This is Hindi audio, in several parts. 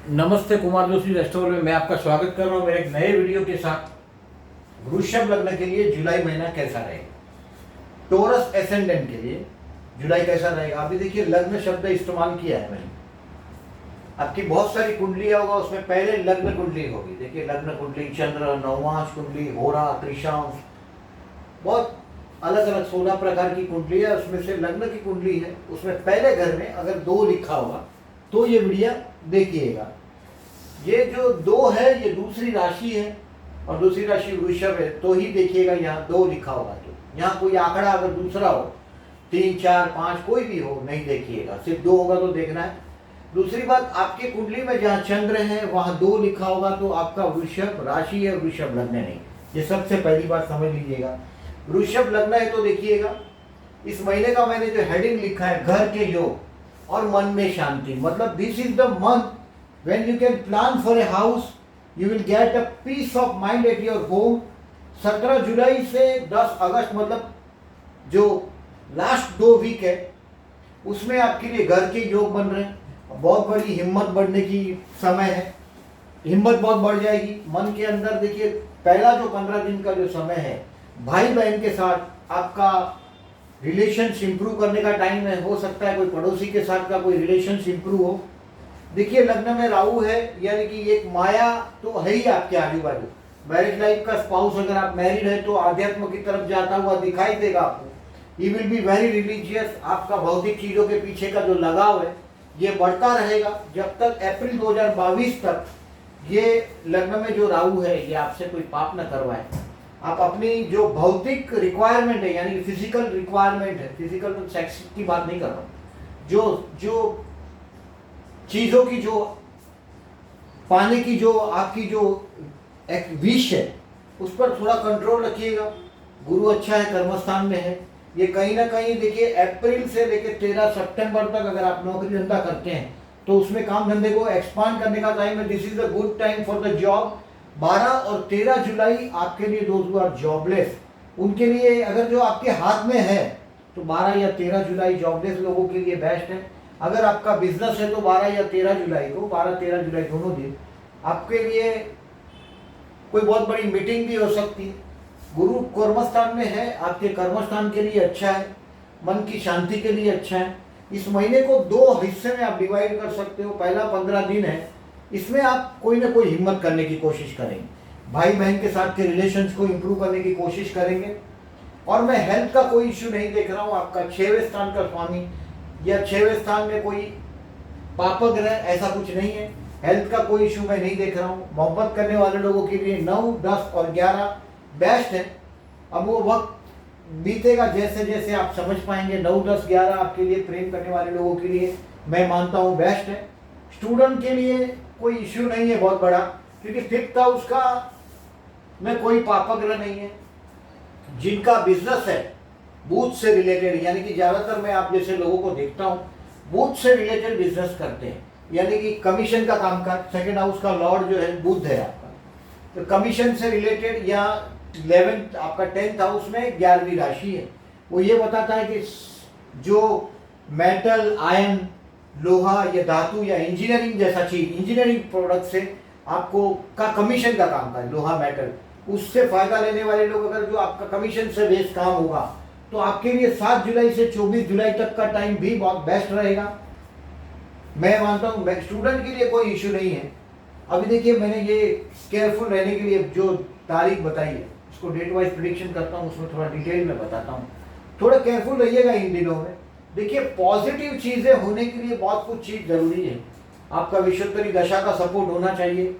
नमस्ते, कुमार जोशी रेस्टोरेंट में मैं आपका स्वागत कर रहा हूँ मेरे एक नए वीडियो के साथ। वृषभ लग्न के लिए जुलाई महीना कैसा रहेगा, टोरस एसेंडेंट के लिए जुलाई कैसा रहेगा। अभी देखिए लग्न शब्द इस्तेमाल किया है मैंने। आपकी बहुत सारी कुंडलियाँ होगा, उसमें पहले लग्न कुंडली होगी। देखिए लग्न कुंडली, चंद्र, नवमांश कुंडली, होरा, त्रिशांश, बहुत अलग अलग 16 प्रकार की कुंडली है। उसमें से लग्न की कुंडली है, उसमें पहले घर में अगर 2 लिखा होगा तो ये वीडियो देखिएगा। ये जो 2 है ये दूसरी राशि है और दूसरी राशि वृषभ है, तो ही देखिएगा यहाँ 2 लिखा होगा। तो यहाँ कोई आंकड़ा अगर दूसरा हो, 3, 4, 5 कोई भी हो, नहीं देखिएगा, सिर्फ 2 होगा तो देखना है। दूसरी बात, आपकी कुंडली में जहाँ चंद्र है वहाँ 2 लिखा होगा तो आपका वृषभ राशि है, वृषभ लग्न नहीं। ये सबसे पहली बात समझ लीजिएगा। वृषभ लग्न है तो देखिएगा इस महीने का मैंने जो हेडिंग लिखा है, घर के योग और मन में शांति, मतलब this is the month when you can plan for a house, you will get a peace of mind at your home। 17 जुलाई से 10 अगस्त मतलब जो लास्ट 2 वीक है उसमें आपके लिए घर के योग बन रहे हैं। बहुत बड़ी हिम्मत बढ़ने की समय है, हिम्मत बहुत बढ़ जाएगी मन के अंदर। देखिए पहला जो 15 दिन का जो समय है, भाई बहन के साथ आपका रिलेशंस इंप्रूव करने का टाइम है। हो सकता है कोई पड़ोसी के साथ का कोई रिलेशंस इंप्रूव हो। देखिए लग्न में राहु है, यानी कि एक माया तो है ही आपके आजू बाजू। मैरिज लाइफ का स्पाउस अगर आप मैरिड है तो अध्यात्म की तरफ जाता हुआ दिखाई देगा आपको। He will be very religious. आपका भौतिक चीजों के पीछे का जो लगाव है ये बढ़ता रहेगा जब तक अप्रैल 2022 तक ये लग्न में जो राहु है ये आपसे कोई पाप न करवाए। आप अपनी जो भौतिक रिक्वायरमेंट है, यानी फिजिकल रिक्वायरमेंट है, फिजिकल तो सेक्स की बात नहीं कर रहा हूँ, जो चीजों की जो पाने की जो आपकी जो एक विश है उस पर थोड़ा कंट्रोल रखिएगा। गुरु अच्छा है, कर्मस्थान में है। ये कहीं ना कहीं देखिए अप्रैल से लेकर 13 सितंबर तक अगर आप नौकरी धंधा करते हैं तो उसमें काम धंधे को एक्सपांड करने का टाइम है। This is the good time for the job. 12 और 13 जुलाई आपके लिए दोस्त हु आर जॉबलेस, उनके लिए अगर जो आपके हाथ में है तो 12 या 13 जुलाई जॉबलेस लोगों के लिए बेस्ट है। अगर आपका बिजनेस है तो 12 या 13 जुलाई को, 12-13 जुलाई दोनों दिन आपके लिए कोई बहुत बड़ी मीटिंग भी हो सकती है। गुरु कर्मस्थान में है, आपके कर्मस्थान के लिए अच्छा है, मन की शांति के लिए अच्छा है। इस महीने को 2 हिस्से में आप डिवाइड कर सकते हो। पहला 15 दिन है, इसमें आप कोई ना कोई हिम्मत करने की कोशिश करेंगे, भाई बहन के साथ के रिलेशंस को इंप्रूव करने की कोशिश करेंगे। और मैं हेल्थ का कोई इश्यू नहीं देख रहा हूँ। आपका 6वें स्थान का स्वामी या 6वें स्थान में कोई पाप ग्रह, ऐसा कुछ नहीं है। हेल्थ का कोई इशू मैं नहीं देख रहा हूँ। मोहब्बत करने वाले लोगों के लिए 9, 10 और 11 बेस्ट है। अब वो वक्त बीतेगा जैसे जैसे आप समझ पाएंगे। 9, 10, 11 आपके लिए, प्रेम करने वाले लोगों के लिए मैं मानता हूँ बेस्ट है। स्टूडेंट के लिए कोई इश्यू नहीं है बहुत बड़ा, क्योंकि 5th हाउस का में कोई पाप ग्रह नहीं है। जिनका बिजनेस है बूथ से रिलेटेड, यानी कि ज्यादातर मैं आप जैसे लोगों को देखता हूँ बूथ से रिलेटेड बिजनेस करते हैं, यानी कि कमीशन का काम का। 2nd हाउस का लॉर्ड जो है बुध है आपका, तो कमीशन से रिलेटेड, या 11th आपका 10th हाउस में 11वीं राशि है। वो ये बताता है कि जो मेटल, आयन, लोहा या धातु या इंजीनियरिंग जैसा चीज, इंजीनियरिंग प्रोडक्ट से आपको का कमीशन का काम का है, लोहा, मेटल, उससे फायदा लेने वाले लोग, अगर जो आपका कमीशन से बेस्ड काम होगा तो आपके लिए 7 जुलाई से 24 जुलाई तक का टाइम भी बहुत बेस्ट रहेगा। मैं मानता हूँ स्टूडेंट के लिए कोई इशू नहीं है। अभी देखिए मैंने ये केयरफुल रहने के लिए जो तारीख बताई है उसको डेट वाइज प्रिडिक्शन करता हूँ, उसमें थोड़ा डिटेल में बताता हूँ। थोड़ा केयरफुल रहिएगा इन दिनों में। देखिए पॉजिटिव चीजें होने के लिए बहुत कुछ चीज जरूरी है। आपका विश्वोत्तरी दशा का सपोर्ट होना चाहिए।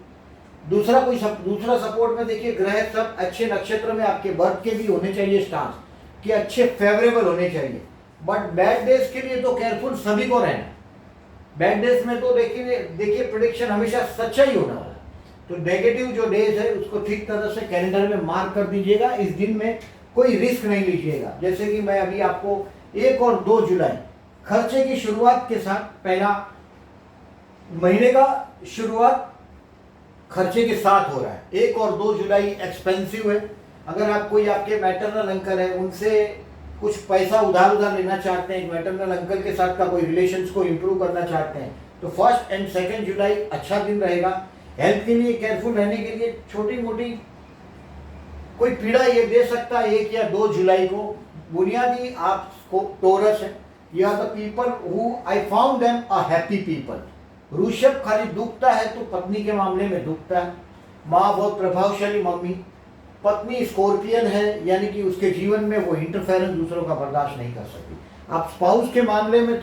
दूसरा सपोर्ट में देखिए ग्रह सब अच्छे नक्षत्र में आपके बर्थ के भी होने चाहिए, स्टार्स कि अच्छे फेवरेबल होने चाहिए। बट बैड डेज के लिए तो केयरफुल सभी को रहना। बैड डेज में तो देखिए प्रेडिक्शन हमेशा सच्चा ही होने वाला। तो नेगेटिव जो डेज है उसको ठीक तरह से कैलेंडर में मार्क कर दीजिएगा। इस दिन में कोई रिस्क नहीं लीजिएगा। जैसे कि मैं अभी आपको 1 और 2 जुलाई खर्चे की शुरुआत के साथ, पहला महीने का शुरुआत खर्चे के साथ हो रहा है। 1 और 2 जुलाई एक्सपेंसिव है। अगर आप कोई आपके मैटरनल अंकल है उनसे कुछ पैसा उधार लेना चाहते हैं, मैटरनल अंकल के साथ का कोई रिलेशंस को इंप्रूव करना चाहते हैं, तो 1 एंड 2 जुलाई अच्छा दिन रहेगा। हेल्थ के लिए केयरफुल रहने के लिए छोटी मोटी कोई पीड़ा ये दे सकता है 1 या 2 जुलाई को। बुनियादी आपको टोरस है, you are the people who I found them a happy people. वृषभ खाली दुखता है तो पत्नी के मामले में दुखता है। माँ बहुत प्रभावशाली मम्मी, पत्नी स्कॉर्पियन है, यानी कि उसके जीवन में वो इंटरफेरेंस दूसरों का बर्दाश्त नहीं कर सकती। आप स्पाउस के मामले में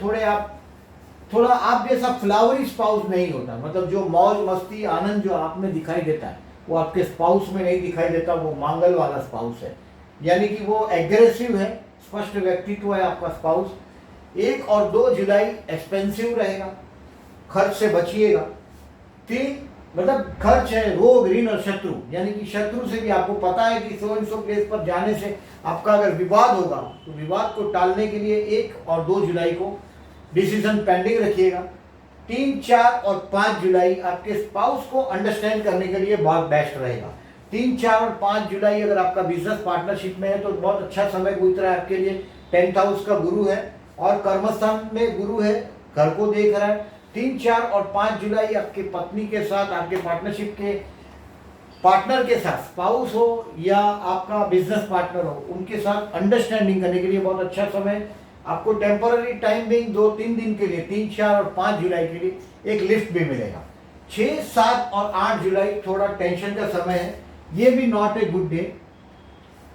थोड़ा आप जैसा फ्लावरी स्पाउस नहीं होता, मतलब जो मौज मस्ती आनंद जो आप में दिखाई देता है वो आपके स्पाउस में नहीं दिखाई देता। वो मांगल वाला स्पाउस है, यानी कि वो एग्रेसिव है, स्पष्ट व्यक्तित्व है आपका स्पाउस। 1 और 2 जुलाई एक्सपेंसिव रहेगा, खर्च से बचिएगा। 3 मतलब खर्च है, रोग, ऋण और शत्रु, यानी कि शत्रु से भी आपको पता है कि सो एंड सो प्लेस पर जाने से आपका अगर विवाद होगा तो विवाद को टालने के लिए 1 और 2 जुलाई को डिसीजन पेंडिंग रखिएगा। 3, 4 और 5 जुलाई आपके स्पाउस को अंडरस्टैंड करने के लिए बहुत बेस्ट रहेगा। 3, 4 और 5 जुलाई अगर आपका बिजनेस पार्टनरशिप में है तो बहुत अच्छा समय गुजर रहा है आपके लिए। 10th हाउस का गुरु है और कर्मस्थान में गुरु है, घर को देख रहा है। 3, 4 और 5 जुलाई आपके पत्नी के साथ, आपके पार्टनरशिप के पार्टनर के साथ, स्पाउस हो या आपका बिजनेस पार्टनर हो, उनके साथ अंडरस्टैंडिंग करने के लिए बहुत अच्छा समय। आपको टेम्पररी टाइम बिंग 2-3 दिन के लिए 3, 4 और 5 जुलाई के लिए एक लिफ्ट भी मिलेगा। 6, 7 और 8 जुलाई थोड़ा टेंशन का समय है, ये भी नॉट ए गुड डे।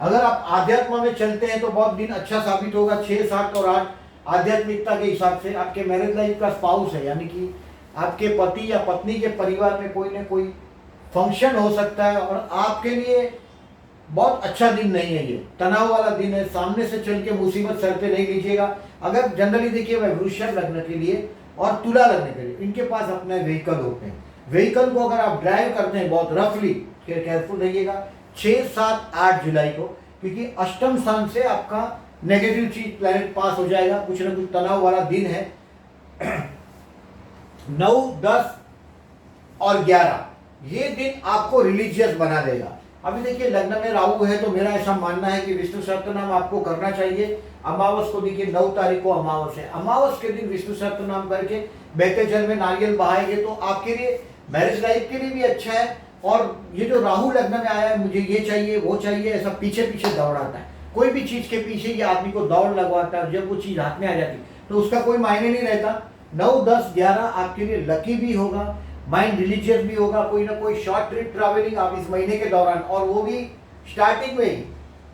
अगर आप आध्यात्म में चलते हैं तो बहुत दिन अच्छा साबित होगा। 6, 7 और 8 आध्यात्मिकता के हिसाब से आपके मैरिज लाइफ का स्पाउस है, यानी कि आपके पति या पत्नी के परिवार में कोई ना कोई फंक्शन हो सकता है और आपके लिए बहुत अच्छा दिन नहीं है, ये तनाव वाला दिन है। सामने से चल के मुसीबत सर पे नहीं लीजिएगा। अगर जनरली देखिए मैं वृषभ लग्न के लिए और तुला लग्न के लिए, इनके पास अपने व्हीकल होते हैं, व्हीकल को अगर आप ड्राइव करते हैं बहुत रफली, केयरफुल रहिएगा 6, 7, 8 जुलाई को, क्योंकि अष्टम स्थान से आपका नेगेटिव चीज प्लैनेट पास हो जाएगा, कुछ ना कुछ तनाव वाला दिन है। 9, 10 और 11 ये दिन आपको रिलीजियस बना देगा। अभी देखिए लग्न में राहु है तो मेरा ऐसा मानना है कि विष्णु सहस्त्रनाम आपको करना चाहिए। अमावस को देखिए 9 तारीख को अमावस है, अमावस के दिन विष्णु सहस्त्रनाम करके बहते जल में नारियल बहाएंगे तो आपके लिए मैरिज लाइफ के लिए भी अच्छा है। और ये जो राहु लग्न में आया है, मुझे ये चाहिए वो चाहिए, ऐसा पीछे पीछे दौड़ाता है, कोई भी चीज के पीछे ये आदमी को दौड़ लगवाता है, जब वो चीज हाथ में आ जाती तो उसका कोई मायने नहीं रहता। 9, 10, 11 आपके लिए लकी भी होगा, माइंड रिलीजियस भी होगा, कोई ना कोई शॉर्ट ट्रिप ट्रैवलिंग आप इस महीने के दौरान, और वो भी स्टार्टिंग में ही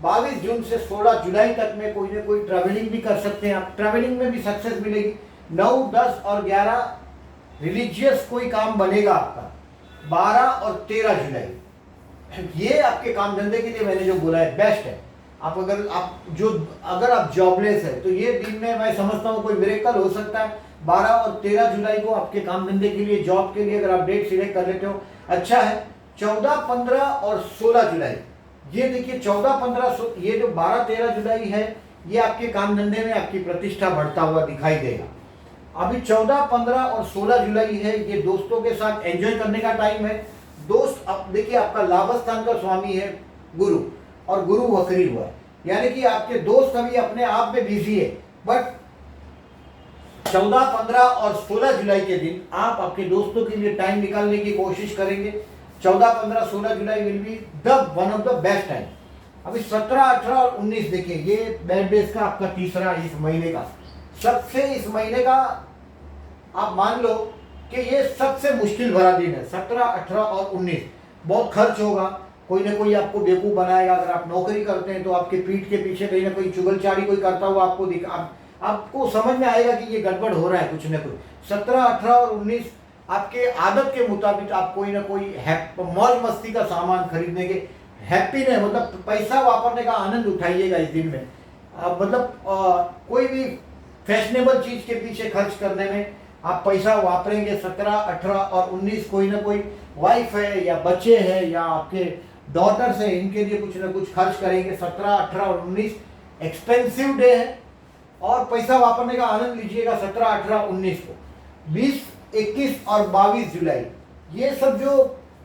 22 जून से 16 जुलाई तक में कोई ना कोई ट्रैवलिंग भी कर सकते हैं आप, ट्रैवलिंग में भी सक्सेस मिलेगी। 9, 10 और 11 रिलीजियस कोई काम बनेगा आपका। 12 और 13 जुलाई ये आपके काम धंधे के लिए मैंने जो बोला है बेस्ट है। अगर आप जॉबलेस है तो ये दिन में मैं समझता हूँ कोई मिरेकल हो सकता है। 12 और 13 जुलाई को आपके काम धंधे के लिए, जॉब के लिए अगर आप डेट सिलेक्ट कर लेते हो अच्छा है। 14, 15 और 16 जुलाई ये देखिए 14, 15 ये जो 12, 13 जुलाई है ये आपके काम धंधे में आपकी प्रतिष्ठा बढ़ता हुआ दिखाई देगा। अभी 14, 15 और 16 जुलाई है, ये दोस्तों के साथ एंजॉय करने का टाइम है। दोस्त अब देखिए आपका लाभ स्थान का स्वामी है गुरु, और गुरु वक्री हुआ है, यानी कि आपके दोस्त अभी अपने आप में बिजी है। बट 14, 15 और 16 जुलाई के दिन आप आपके दोस्तों के लिए टाइम निकालने की कोशिश करेंगे। 14, 15, 16 July will be the one of the best time. अभी 17, 18 और 19 देखिए ये बैड डेज का आपका तीसरा इस महीने का सबसे, इस महीने का आप मान लो कि ये सबसे मुश्किल भरा दिन है। 17, 18 और 19 बहुत खर्च होगा, कोई ना कोई आपको बेवकूफ बनाएगा। अगर आप नौकरी करते हैं तो आपके पीठ के पीछे कहीं ना कोई चुगलचारी कोई करता हुआ आपको समझ में आएगा कि ये गड़बड़ हो रहा है कुछ ना कुछ। 17, 18 और 19 आपके आदत के मुताबिक आप कोई ना कोई मौज मस्ती का सामान खरीदने के हैप्पी ने मतलब पैसा वापरने का आनंद उठाइएगा इस दिन में। कोई भी फैशनेबल चीज के पीछे खर्च करने में आप पैसा वापरेंगे। 17, 18 और 19 कोई ना कोई वाइफ है या बच्चे हैं या आपके डॉटर्स है, इनके लिए कुछ ना कुछ खर्च करेंगे। 17, 18 और 19 एक्सपेंसिव डे है और पैसा वापरने का आनंद लीजिएगा 17, 18, 19 को। 20, 21 और 22 जुलाई ये सब जो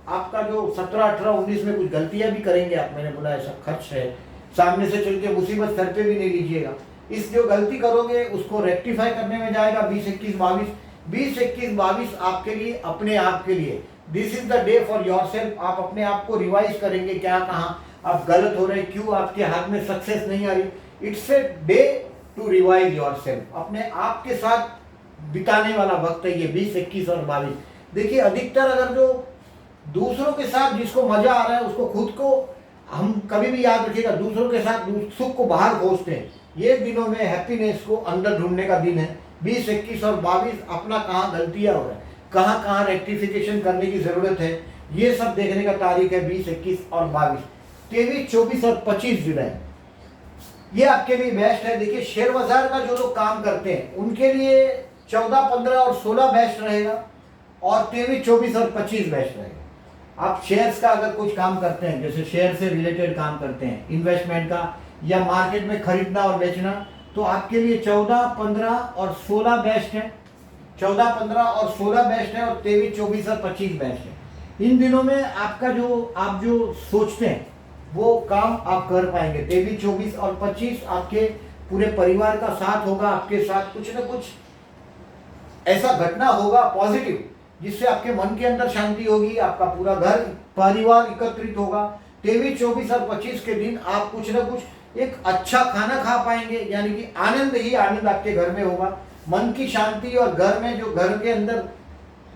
आपका जो 17, 18, 19 में कुछ गलतियां भी करेंगे आप, मैंने बोला ऐसा खर्च है, सामने से चल के मुसीबत सर पे भी नहीं लीजिएगा। इस जो गलती करोगे उसको रेक्टिफाई करने में जाएगा 20, 21, 22। 20, 21, 22 आपके लिए, अपने आप के लिए। This is the day for your self. आप अपने आप को रिवाइज करेंगे, क्या कहाँ आप गलत हो रहे, क्यों आपके हाथ में सक्सेस नहीं आ रही। It's a day to revise yourself. अपने आप के साथ बिताने वाला वक्त है ये 20, 21 और 22। देखिए अधिकतर अगर जो दूसरों के साथ जिसको मजा आ रहा है उसको, खुद को हम कभी भी याद रखिएगा, दूसरों के साथ सुख को बाहर खोजते हैं। ये दिनों में हैप्पीनेस को अंदर ढूंढने का दिन है। 20, 21 और 22 अपना कहाँ गलतियां हो रहा है, कहाँ कहाँ रेक्टिफिकेशन करने की जरूरत है, ये सब देखने का तारीख है 20, 21 और 22। 23, 24 और 25 जुलाई ये आपके लिए बेस्ट है। देखिए शेयर बाजार का जो लोग काम करते हैं उनके लिए 14, 15 और 16 बेस्ट रहेगा, और 23, 24 और 25 बेस्ट रहेगा। आप शेयर्स का अगर कुछ काम करते हैं, जैसे शेयर से रिलेटेड काम करते हैं, इन्वेस्टमेंट का या मार्केट में खरीदना और बेचना, तो आपके लिए 14, 15 और 16 बेस्ट है। 14, 15 और 16 बेस्ट है, और 23, 24 और 25 बेस्ट है। इन दिनों में आपका जो आप जो सोचते हैं वो काम आप कर पाएंगे। 23, 24 और 25 आपके पूरे परिवार का साथ होगा, आपके साथ कुछ ना कुछ ऐसा घटना होगा पॉजिटिव, जिससे आपके मन के अंदर शांति होगी, आपका पूरा घर परिवार एकत्रित होगा। 23, 24 और 25 के दिन आप कुछ ना कुछ एक अच्छा खाना खा पाएंगे, यानी कि आनंद ही आनंद आपके घर में होगा, मन की शांति। और घर में जो घर के अंदर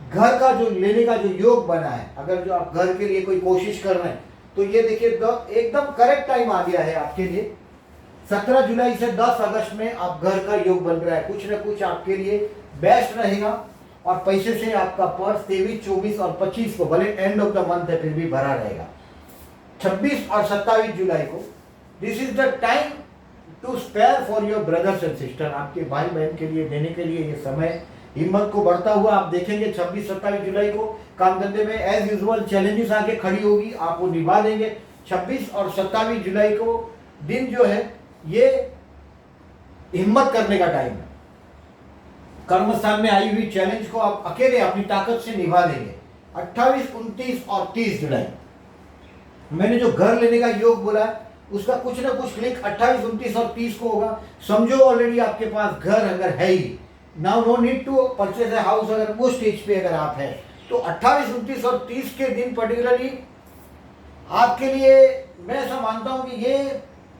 घर का जो लेने का जो योग बना है, अगर जो आप घर के लिए कोई कोशिश कर रहे हैं, तो ये देखिए एकदम करेक्ट टाइम आ गया है आपके लिए। 17 जुलाई से 10 अगस्त में आप घर का योग बन रहा है, कुछ ना कुछ आपके लिए बेस्ट रहेगा। और पैसे से आपका पर्स 23, 24 और 25 को, भले एंड ऑफ द मंथ है फिर भी भरा रहेगा। 26 और 27 जुलाई को this is the time to spare for your brothers and sister. आपके भाई बहन के लिए देने के लिए ये समय, हिम्मत को बढ़ता हुआ आप देखेंगे। 26, 27 जुलाई को काम धंधे में एज यूजुअल चैलेंजेस आके खड़ी होगी, आप वो निभा देंगे। 26 और 27 जुलाई को दिन जो है ये हिम्मत करने का टाइम है। कर्मस्थान में आई हुई चैलेंज को आप अकेले अपनी ताकत से निभा देंगे। 28, 29 और 30 जुलाई मैंने जो घर लेने का योग बोला है उसका कुछ ना कुछ क्लिक 28, 29 और 30 को होगा। समझो ऑलरेडी आपके पास घर अगर है ही, now no need to purchase a house, अगर वो स्टेज पे अगर आप हैं तो 28, 29 और 30 के दिन पर्टिकुलरली आपके लिए मैं ऐसा मानता हूं कि ये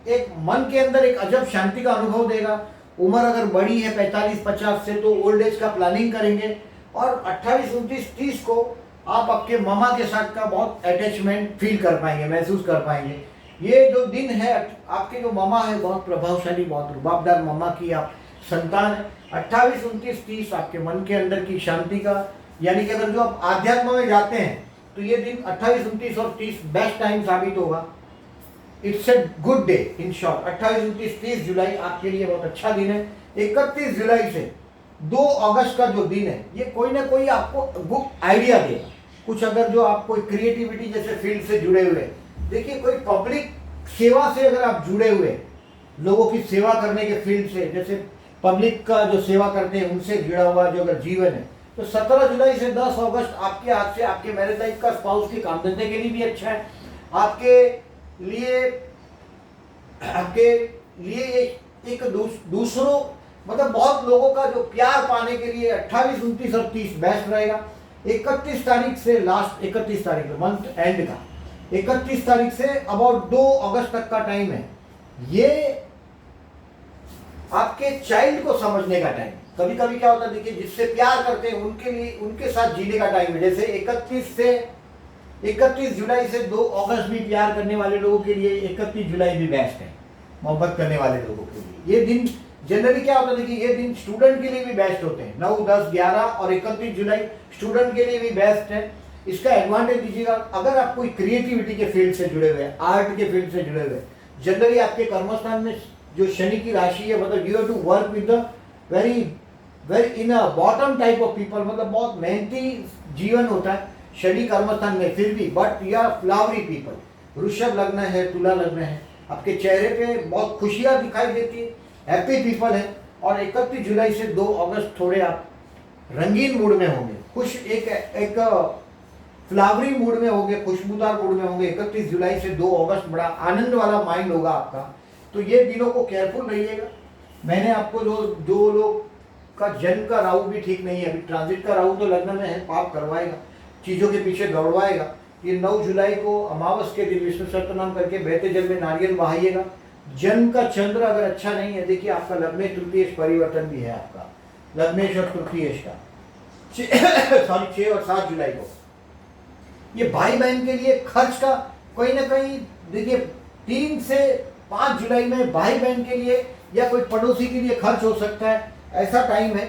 एक मन के अंदर एक अजब शांति का अनुभव देगा। उम्र अगर बड़ी है 45, 50 से, तो ओल्ड एज का प्लानिंग करेंगे। और 28, 29, 30 को आप आपके मामा के साथ का बहुत अटैचमेंट फील कर पाएंगे, महसूस कर पाएंगे। ये जो दिन है, आपके जो मामा है बहुत प्रभावशाली, बहुत रुबाबदार मामा की आप संतान है। 28, 29, 30 आपके मन के अंदर की शांति का, यानी कि अगर जो आप आध्यात्म में जाते हैं तो ये दिन 28, 29 और 30 बेस्ट टाइम साबित होगा। It's a good day in short. 28, 29, 30 जुलाई आपके लिए बहुत अच्छा दिन है। 31 जुलाई से 2 अगस्त का जो दिन है, ये कोई ना कोई आपको गुड आइडिया देगा। कुछ अगर जो आप कोई क्रिएटिविटी जैसे फील्ड से जुड़े हुए, देखिए कोई पब्लिक सेवा से अगर आप जुड़े हुए, लोगों की सेवा करने के फील्ड से, जैसे पब्लिक का जो सेवा करते हैं उनसे जुड़ा हुआ जो अगर जीवन है, तो 17 जुलाई से 10 अगस्त आपके हाथ से आपके मैरिज लाइफ का, स्पाउस के काम धंधे के लिए भी अच्छा है। आपके लिए एक दूसरों मतलब बहुत लोगों का जो प्यार पाने के लिए 28, 29 और 30 बेस्ट रहेगा। 31 तारीख से लास्ट 31 तारीख मंथ एंड का 31 तारीख से अबाउट 2 अगस्त तक का टाइम है। ये आपके चाइल्ड को समझने का टाइम। कभी कभी क्या होता है, देखिए जिससे प्यार करते हैं उनके लिए, उनके साथ जीने का टाइम है। जैसे 31 जुलाई से 2 अगस्त भी प्यार करने वाले लोगों के लिए 31 जुलाई भी बेस्ट है, मोहब्बत करने वाले लोगों के लिए। ये दिन जनरली क्या होता है, देखिए ये दिन स्टूडेंट के लिए भी बेस्ट होते हैं। 9, 10, 11 और 31 जुलाई स्टूडेंट के लिए भी बेस्ट है। इसका एडवांटेज दीजिएगा। अगर आप कोई क्रिएटिविटी के फील्ड से जुड़े हुए हैं, आर्ट के फील्ड से जुड़े हुए हैं, जनरली आपके कर्मस्थान में जो शनि की राशि है, मतलब you have to work with the very in a bottom type of people, मतलब बहुत मेहनती जीवन होता है शनि कर्मस्थान में, फिर भी but you are flowery people. वृषभ लग्न है, तुला लग्न है, आपके चेहरे पे बहुत खुशियां दिखाई देती है, हैप्पी पीपल है। और 31 जुलाई से 2 अगस्त थोड़े आप रंगीन मूड में होंगे, खुश एक फ्लावरी मूड में होंगे, खुशबूदार मूड में होंगे। 31 जुलाई से 2 अगस्त बड़ा आनंद वाला माइंड होगा आपका। तो ये दिनों को केयरफुल रहिएगा। मैंने आपको जो लोग आपका जन्म का राहु भी ठीक नहीं है, अभी ट्रांजिट का राहु तो लग्न में है, पाप करवाएगा, चीजों के पीछे दौड़वाएगा। ये 9 जुलाई को अमावस के दिन विष्णु सहस्त्रनाम करके बहते जल में नारियल बहाइएगा। जन्म का चंद्र अगर अच्छा नहीं है, देखिए आपका लग्नेश तृतीयेश परिवर्तन भी है, आपका लग्नेश और तृतीयेश का सॉरी 6 और 7 जुलाई को। ये भाई बहन के लिए खर्च का कोई ना कहीं, देखिए 3 से 5 जुलाई में भाई बहन के लिए या कोई पड़ोसी के लिए खर्च हो सकता है, ऐसा टाइम है।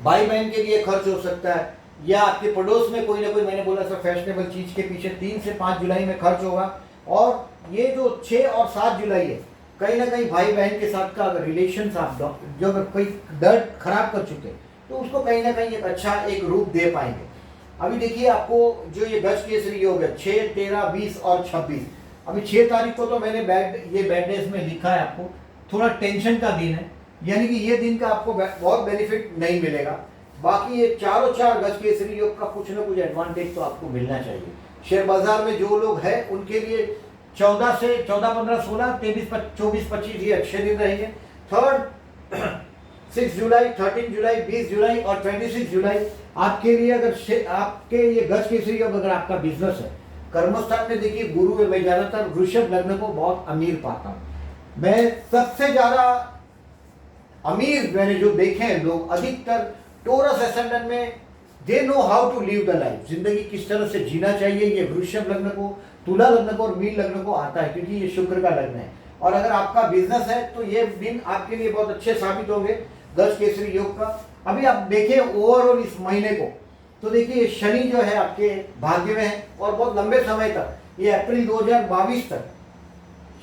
भाई बहन के लिए खर्च हो सकता है, या आपके पड़ोस में कोई ना कोई, मैंने बोला सर फैशनेबल चीज के पीछे 3 से 5 जुलाई में खर्च होगा। और ये जो 6 और 7 जुलाई है, कहीं ना कहीं भाई बहन के साथ का अगर रिलेशन आप जो अगर कोई दर्द खराब कर चुके तो उसको कहीं ना कहीं एक अच्छा एक रूप दे पाएंगे। अभी देखिए आपको जो ये गज केसरी योग है 6, 13, 20 और 26, अभी 6 तारीख को तो मैंने ये बैड डेज में लिखा है, आपको थोड़ा टेंशन का दिन है, यानी कि ये दिन का आपको बहुत बेनिफिट नहीं मिलेगा। बाकी ये चारों 4 गज केसरी योग का कुछ ना कुछ एडवांटेज तो आपको मिलना चाहिए। शेयर बाजार में जो लोग हैं उनके लिए 14 से 14, 15, 16, 23, 24, 25 ये अच्छे दिन रहेंगे। थर्ड 6 जुलाई, 13 जुलाई, 20 जुलाई और 26 जुलाई आपके लिए, अगर आपके ये गज केसरी योग अगर आपका बिजनेस है, कर्मस्थान में देखिए गुरु है, मैं ज्यादातर वृषभ लग्न को बहुत अमीर पाता हूँ। मैं सबसे ज्यादा अमीर मैंने जो देखे हैं लोग, अधिकतर टोरस एसेंडेंट में they know how to live the life, जिंदगी किस तरह से जीना चाहिए, ये वृषभ लग्न को, तुला लग्न को और मीन लग्न को आता है, क्योंकि ये शुक्र का लग्न है। और अगर आपका बिजनेस है तो ये दिन आपके लिए बहुत अच्छे साबित होंगे गज केसरी योग का। अभी आप देखिए ओवरऑल इस महीने को, तो देखिए शनि जो है आपके भाग्य में है और बहुत लंबे समय तक, ये अप्रैल 2022 तक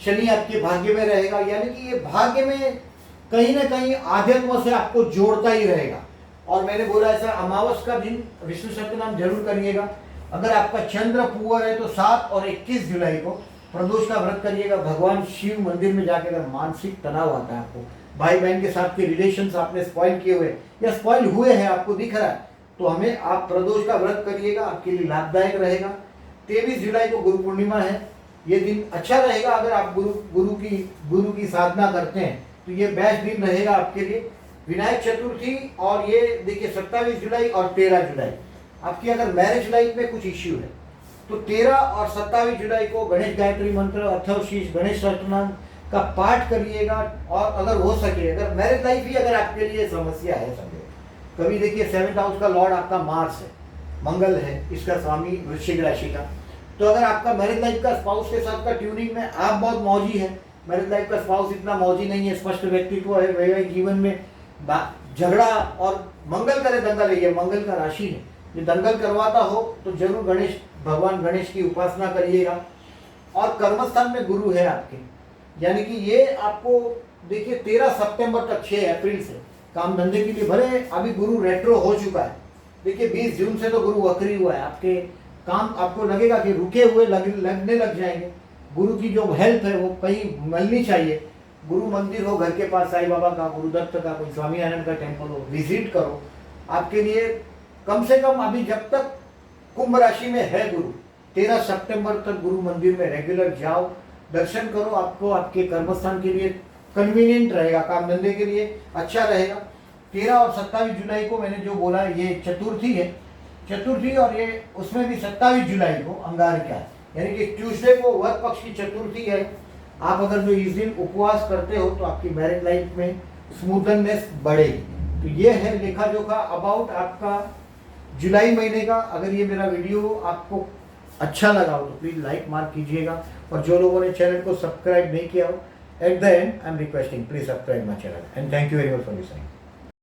शनि आपके भाग्य में रहेगा, यानी कि ये भाग्य में कहीं ना कहीं आध्यात्म से आपको जोड़ता ही रहेगा। और मैंने बोला ऐसा अमावस का दिन विष्णु सहस्त्रनाम जरूर करिएगा। अगर आपका चंद्र पुअर है तो 7 और 21 जुलाई को प्रदोष का व्रत करिएगा। भगवान शिव मंदिर में जाके, अगर मानसिक तनाव आता है आपको, भाई बहन के साथ के रिलेशंस आपने स्पॉइल किए हुए या स्पॉइल हुए हैं, आपको दिख रहा है, तो हमें आप प्रदोष का व्रत करिएगा, आपके लिए लाभदायक रहेगा। 23 जुलाई को गुरु पूर्णिमा है, ये दिन अच्छा रहेगा। अगर आप गुरु की साधना करते हैं तो ये बेस्ट दिन रहेगा आपके लिए। विनायक चतुर्थी, और ये देखिए 27 जुलाई और 13 जुलाई आपकी अगर मैरिज लाइफ में कुछ इश्यू है तो 13 और 27 जुलाई को गणेश गायत्री मंत्र, अथर्वशीष, गणेश सहस्त्रनाम का पाठ करिएगा। और अगर हो सके, अगर मैरिज लाइफ ही अगर आपके लिए समस्या है, समझे कभी, देखिए 7th हाउस का लॉर्ड आपका मार्स है, मंगल है, इसका स्वामी वृश्चिक राशि का, तो अगर आपका मैरिज लाइफ का स्पाउस के साथ का ट्यूनिंग में आप बहुत मौजी है, मैरिज लाइफ का स्पाउस इतना मौजी नहीं है, स्पष्ट व्यक्तित्व है, वैवाहिक जीवन में झगड़ा, और मंगल करे दंगल है, ये मंगल का राशि है, ये दंगल करवाता हो तो जरूर भगवान गणेश की उपासना करिएगा। और कर्मस्थान में गुरु है आपके, यानी कि ये आपको देखिए 13 सितंबर तक 6 अप्रैल से काम धंधे के लिए, भले अभी गुरु रेट्रो हो चुका है, देखिए 20 जून से तो गुरु वक्री हुआ है, आपके काम आपको लगेगा कि रुके हुए लगने लग जाएंगे। गुरु की जो हेल्प है वो कहीं मिलनी चाहिए। गुरु मंदिर हो घर के पास, साईं बाबा का, गुरुदत्त का, कोई स्वामी आनंद का टेम्पल हो, विजिट करो। आपके लिए कम से कम अभी जब तक कुंभ राशि में है गुरु, 13 सितंबर तक गुरु मंदिर में रेगुलर जाओ, दर्शन करो, आपको आपके कर्मस्थान के लिए कन्वीनियंट रहेगा, काम धंधे के लिए अच्छा रहेगा। 13 और 27 जुलाई को मैंने जो बोला ये चतुर्थी है, चतुर्थी, और ये उसमें भी 27 जुलाई को अंगारका है, यानी कि ट्यूसडे को वध पक्ष की चतुर्थी है। आप अगर जो इस दिन उपवास करते हो तो आपकी मैरिज लाइफ में स्मूथनेस बढ़ेगी। तो ये है लेखा जोखा अबाउट आपका जुलाई महीने का। अगर ये मेरा वीडियो आपको अच्छा लगा हो तो प्लीज़ लाइक मार्क कीजिएगा, और जो लोगों ने चैनल को सब्सक्राइब नहीं किया हो, at the and I am requesting please subscribe my channel, and thank you very much for listening.